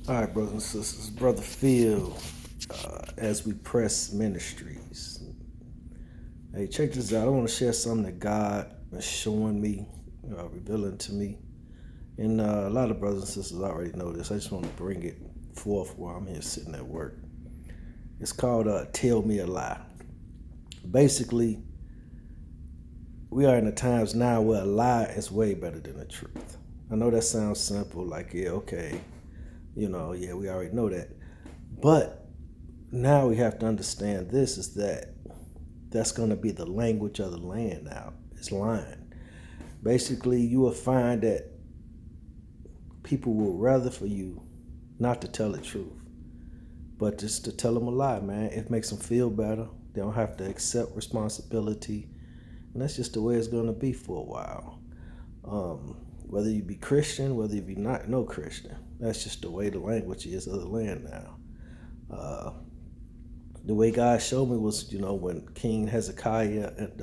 All right, brothers and sisters, Brother Phil, as we press ministries. Hey, check this out. I want to share something that God is showing me, revealing to me. And a lot of brothers and sisters already know this. I just want to bring it forth while I'm here sitting at work. It's called Tell Me a Lie. Basically, we are in the times now where a lie is way better than the truth. I know that sounds simple, like, yeah, okay, yeah, we already know that. But now we have to understand this is that that's going to be the language of the land now. It's lying. Basically, you will find that people will rather for you not to tell the truth, but just to tell them a lie, man. It makes them feel better. They don't have to accept responsibility. And that's just the way it's going to be for a while. Whether you be Christian, whether you be not no Christian, that's just the way the language is of the land now. The way God showed me was, when King Hezekiah and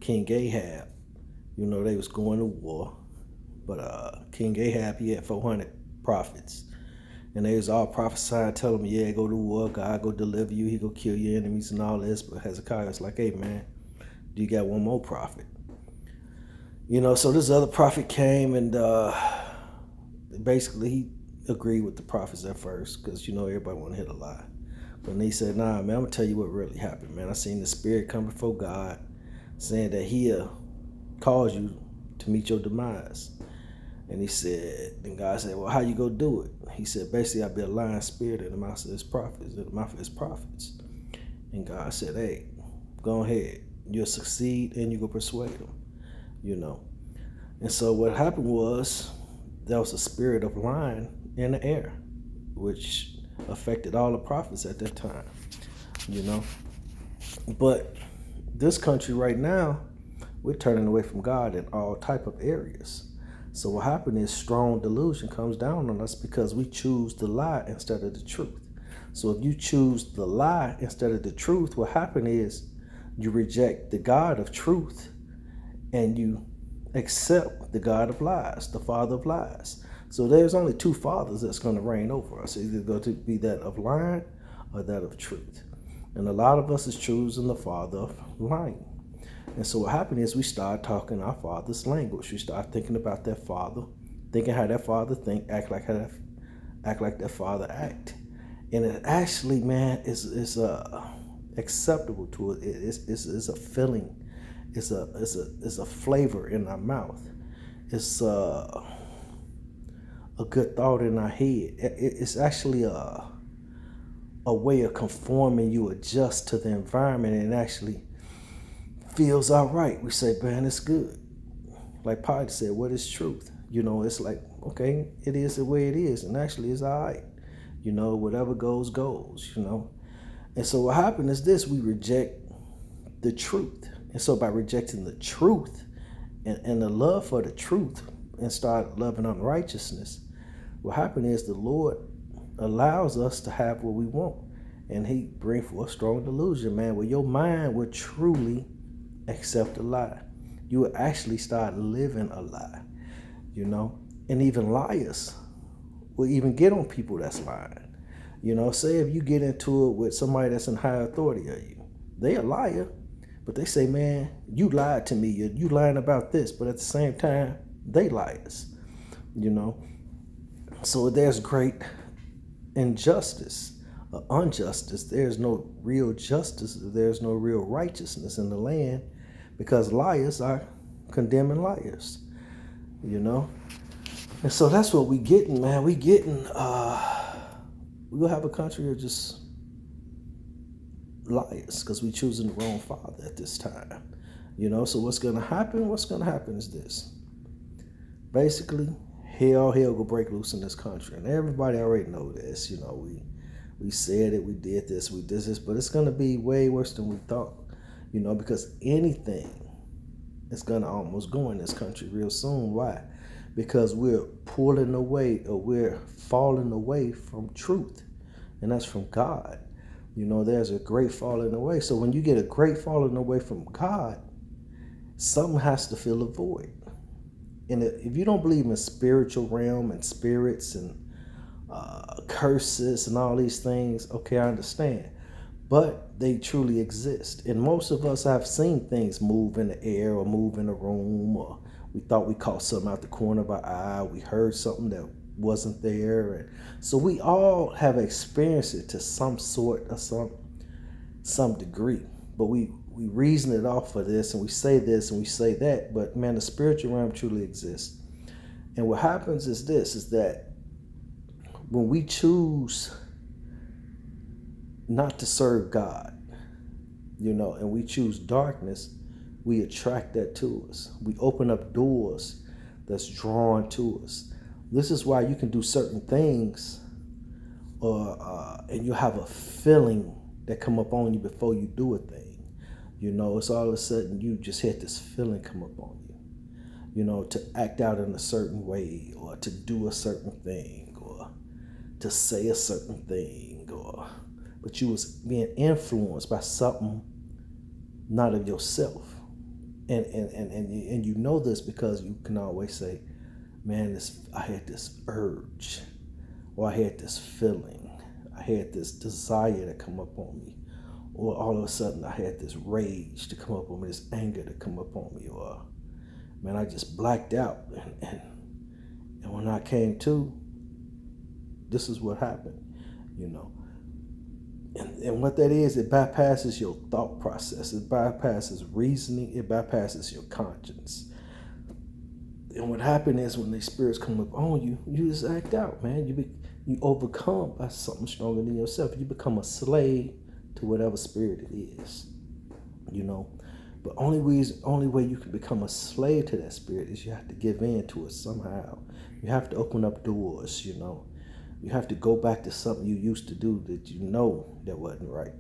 King Ahab, they was going to war. But King Ahab, he had 400 prophets. And they was all prophesying, telling him, yeah, go to war, God go deliver you, he go kill your enemies and all this. But Hezekiah was like, hey, man, do you got one more prophet? So this other prophet came and basically he agreed with the prophets at first because, everybody want to hear the lie. But then he said, nah, man, I'm going to tell you what really happened, man. I seen the spirit come before God saying that he'll cause you to meet your demise. And he said, and God said, well, how you gonna do it? He said, basically, I'll be a lying spirit in the mouth of his prophets, And God said, hey, go ahead. You'll succeed and you go persuade them, And so what happened was there was a spirit of lying in the air, which affected all the prophets at that time, But this country right now, we're turning away from God in all type of areas. So what happened is strong delusion comes down on us because we choose the lie instead of the truth. So if you choose the lie instead of the truth, what happened is you reject the God of truth and you accept the God of lies, the father of lies. So there's only two fathers that's going to reign over us. It's either going to be that of lying or that of truth. And a lot of us is choosing the father of lying. And so what happened is we start talking our father's language. We start thinking about that father, thinking how that father think, act like that father act. And it actually, man, is acceptable to it. It's a feeling. It's a flavor in our mouth. It's a good thought in our head. It's actually a way of conforming. You adjust to the environment and actually feels all right. We say, man, it's good. Like Pod said, what is truth? It's like, okay, it is the way it is. And actually it's all right. Whatever goes, goes, And so what happened is this, we reject the truth. And so by rejecting the truth and the love for the truth and start loving unrighteousness, what happened is the Lord allows us to have what we want. And he brings forth strong delusion, man, where your mind will truly accept a lie. You will actually start living a lie, And even liars will even get on people that's lying. Say if you get into it with somebody that's in high authority of you, they a liar, but they say, man, you lied to me. You lying about this, but at the same time, they liars, So there's great injustice, injustice. There's no real justice. There's no real righteousness in the land because liars are condemning liars, And so that's what we getting, man. We gonna have a country of just liars because we choosing the wrong father at this time, So what's gonna happen? What's gonna happen is this. Basically, hell will break loose in this country, and everybody already know this. We said it, we did this, but it's gonna be way worse than we thought, because anything is gonna almost go in this country real soon. Why? Because we're pulling away or we're falling away from truth, and that's from God. There's a great falling away. So when you get a great falling away from God, something has to fill a void. And if you don't believe in spiritual realm and spirits and curses and all these things. Okay, I understand. But they truly exist. And most of us have seen things move in the air or move in a room, or we thought we caught something out the corner of our eye. We heard something that wasn't there. And so we all have experienced it to some sort or some degree. But we reason it off for this, and we say this and we say that. But man, the spiritual realm truly exists. And what happens is this, is that when we choose not to serve God, and we choose darkness, we attract that to us. We open up doors that's drawn to us. This is why you can do certain things, and you have a feeling that come up on you before you do a thing. It's all of a sudden you just had this feeling come up on you, to act out in a certain way, or to do a certain thing, or to say a certain thing, but you was being influenced by something not of yourself. And you know this because you can always say, man, I had this urge, or I had this feeling, I had this desire to come up on me, or all of a sudden I had this rage to come up on me, this anger to come up on me, or man, I just blacked out. And when I came to, this is what happened. And what that is, it bypasses your thought process. It bypasses reasoning. It bypasses your conscience. And what happened is when these spirits come up on you, you just act out, man. You overcome by something stronger than yourself. You become a slave to whatever spirit it is. But only way you can become a slave to that spirit is you have to give in to it somehow. You have to open up doors, You have to go back to something you used to do that that wasn't right.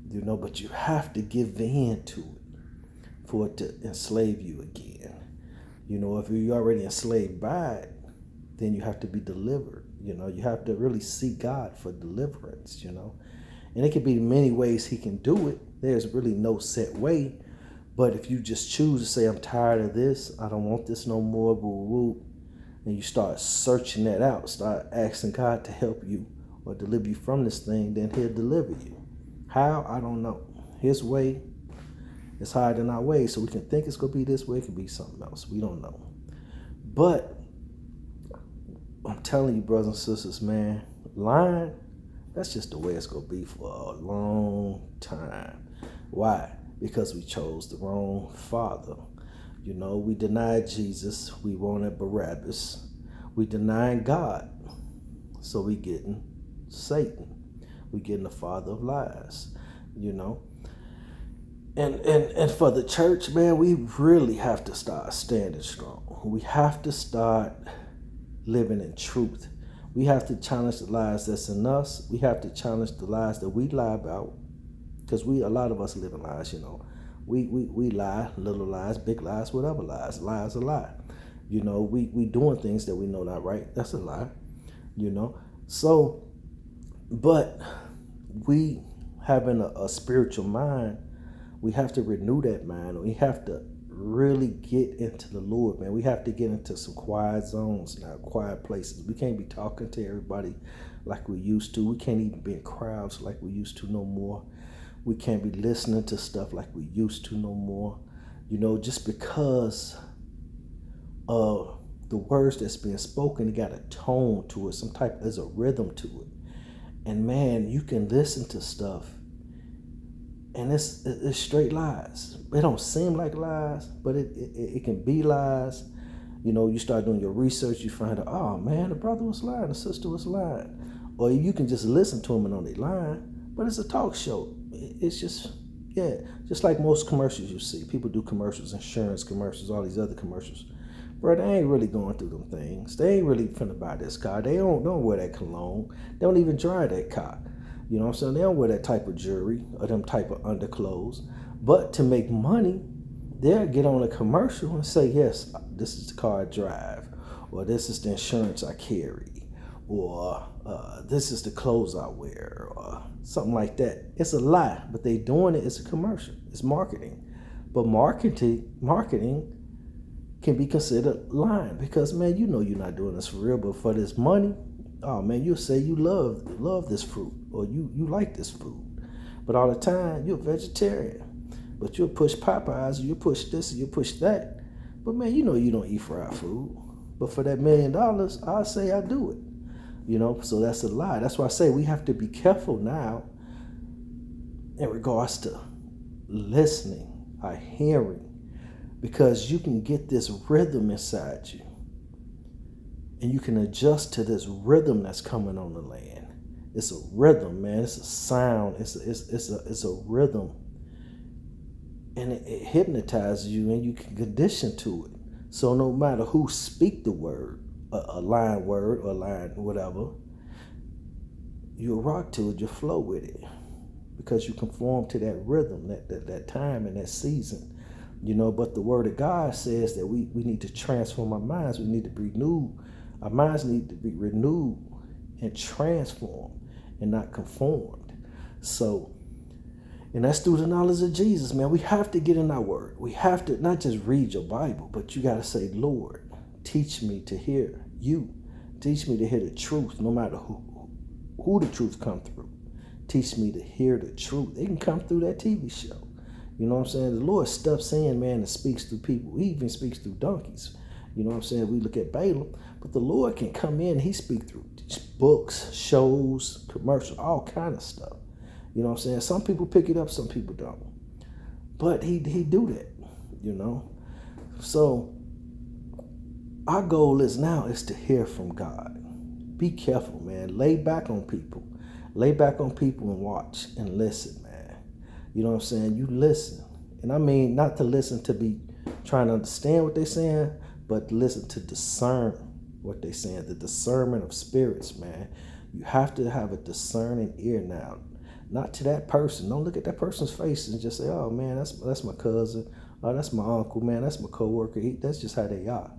But you have to give in to it for it to enslave you again. If you're already enslaved by it, then you have to be delivered. You have to really seek God for deliverance, And it can be many ways he can do it. There's really no set way. But if you just choose to say, I'm tired of this, I don't want this no more, boo-boo, and you start searching that out, start asking God to help you or deliver you from this thing, then he'll deliver you. How? I don't know. His way is higher than our way, so we can think it's going to be this way, it could be something else. We don't know. But I'm telling you, brothers and sisters, man, lying, that's just the way it's going to be for a long time. Why? Because we chose the wrong father. We denied Jesus. We wanted Barabbas. We denied God. So we getting Satan. We getting the father of lies. And for the church, man, we really have to start standing strong. We have to start living in truth. We have to challenge the lies that's in us. We have to challenge the lies that we lie about. Because a lot of us live in lies, We lie, little lies, big lies, whatever lies. Lies are lie. We doing things that we know not right. That's a lie. So, but we having a spiritual mind, we have to renew that mind. We have to really get into the Lord, man. We have to get into some quiet zones now, quiet places. We can't be talking to everybody like we used to. We can't even be in crowds like we used to no more. We can't be listening to stuff like we used to no more. Just because of the words that's being spoken, it got a tone to it. There's a rhythm to it. And man, you can listen to stuff and it's straight lies. It don't seem like lies, but it can be lies. You start doing your research, you find out, oh man, the brother was lying, the sister was lying. Or you can just listen to them and know they lying. But it's a talk show. It's just like most commercials you see. People do commercials, insurance commercials, all these other commercials. Bro, they ain't really going through them things. They ain't really finna buy this car. They don't wear that cologne. They don't even drive that car. You know what I'm saying? They don't wear that type of jewelry or them type of underclothes. But to make money, they'll get on a commercial and say, yes, this is the car I drive, or this is the insurance I carry, or this is the clothes I wear, or something like that. It's a lie, but they doing it. It's a commercial. It's marketing. But marketing can be considered lying because, man, you're not doing this for real, but for this money, Oh man, you'll say you love this fruit, or you like this food, but all the time you're a vegetarian. But you'll push Popeyes, or you'll push this, or you'll push that. But man, you know you don't eat fried food. But for that $1 million, I say I do it. So that's a lie. That's why I say we have to be careful now in regards to listening, our hearing, because you can get this rhythm inside you, and you can adjust to this rhythm that's coming on the land. It's a rhythm, man. It's a sound. It's a rhythm, and it hypnotizes you, and you can condition to it. So no matter who speak the word, a line word or line whatever, you'll rock to it. You flow with it because you conform to that rhythm, that time and that season. But the word of God says that we need to transform our minds. We need to be renewed. Our minds need to be renewed and transformed and not conformed. So, and that's through the knowledge of Jesus, man. We have to get in our word. We have to not just read your Bible, but you got to say, Lord, teach me to hear you. Teach me to hear the truth, no matter who the truth come through. Teach me to hear the truth. It can come through that TV show. You know what I'm saying? The Lord steps in, man, and speaks through people. He even speaks through donkeys. You know what I'm saying? We look at Balaam, but the Lord can come in. He speaks through books, shows, commercials, all kind of stuff. You know what I'm saying? Some people pick it up, some people don't. But he do that, So our goal is to hear from God. Be careful, man. Lay back on people. Lay back on people and watch and listen, man. You know what I'm saying? You listen. And I mean not to listen to be trying to understand what they're saying, but listen to discern what they're saying. The discernment of spirits, man. You have to have a discerning ear now. Not to that person. Don't look at that person's face and just say, oh man, that's my cousin. Oh, that's my uncle, man. That's my coworker. That's just how they are.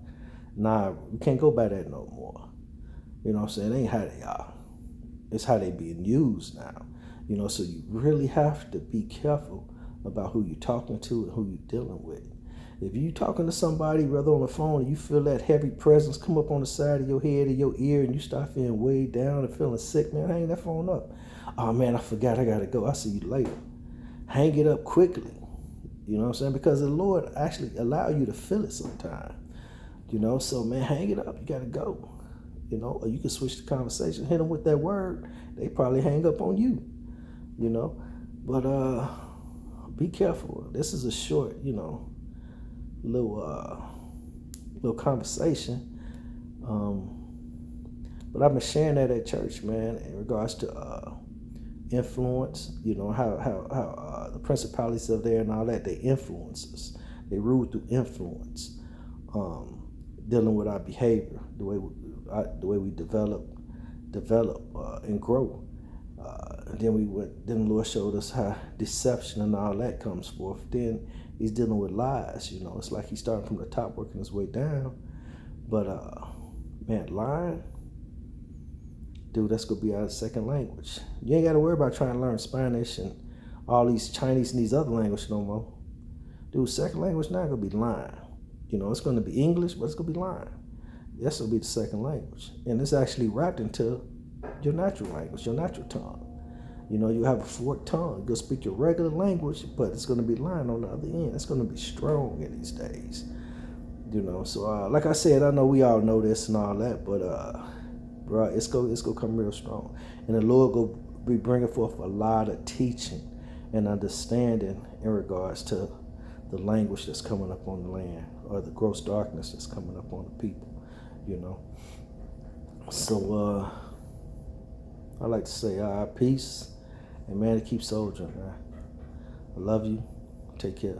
Nah, we can't go by that no more. You know what I'm saying? It ain't how they are. It's how they being used now. So you really have to be careful about who you're talking to and who you're dealing with. If you talking to somebody, whether on the phone, and you feel that heavy presence come up on the side of your head or your ear, and you start feeling weighed down and feeling sick, man, hang that phone up. Oh man, I forgot, I gotta go. I'll see you later. Hang it up quickly. You know what I'm saying? Because the Lord actually allow you to feel it sometime. So man, hang it up. You gotta go. Or you can switch the conversation, hit them with that word. They probably hang up on you. But be careful. This is a short, little conversation. But I've been sharing that at church, man, in regards to influence. How the principalities of there and all that, they influence us. They rule through influence. Dealing with our behavior, the way we develop and grow. Then the Lord showed us how deception and all that comes forth. Then he's dealing with lies. It's like he's starting from the top, working his way down. But man, lying, dude, that's gonna be our second language. You ain't got to worry about trying to learn Spanish and all these Chinese and these other languages no more. Dude, second language now gonna be lying. It's gonna be English, but it's gonna be lying. That's gonna be the second language, and it's actually wrapped into your natural language, your natural tongue. You have a forked tongue. You'll speak your regular language, but it's going to be lying on the other end. It's going to be strong in these days. So like I said, I know we all know this and all that, but bro, it's gonna come real strong, and the Lord will be bringing forth a lot of teaching and understanding in regards to the language that's coming up on the land, or the gross darkness that's coming up on the people. So I like to say peace, and man, to keep soldiering, man. I love you. Take care.